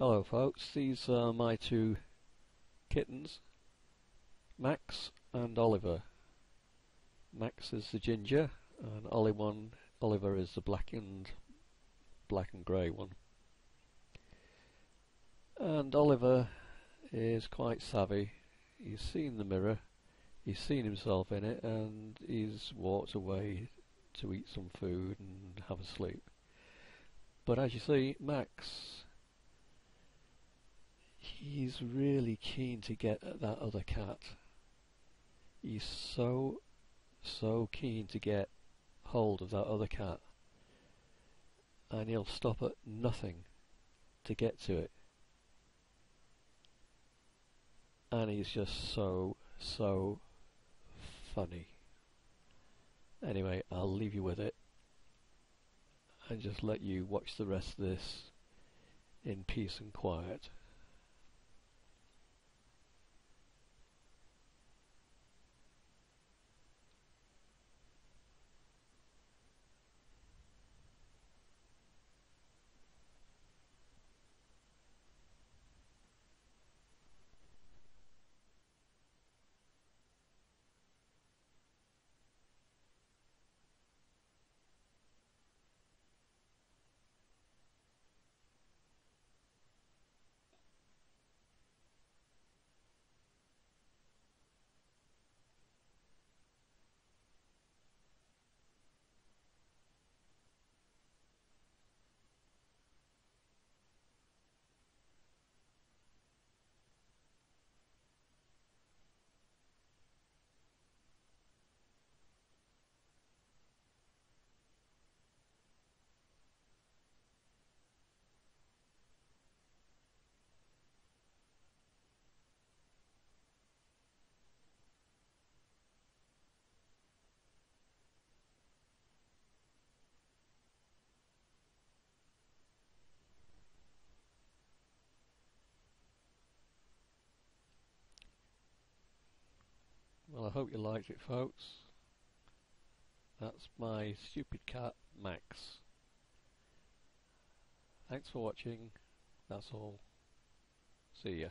Hello folks, these are my two kittens, Max and Oliver. Max is the ginger and Oliver is the black and grey one. And Oliver is quite savvy. He's seen the mirror, he's seen himself in it, and he's walked away to eat some food and have a sleep. But as you see, Max, he's really keen to get at that other cat. He's so keen to get hold of that other cat, and he'll stop at nothing to get to it. And he's just so funny. Anyway, I'll leave you with it and just let you watch the rest of this in peace and quiet. Well, I hope you liked it, folks. That's my stupid cat, Max. Thanks for watching. That's all. See ya.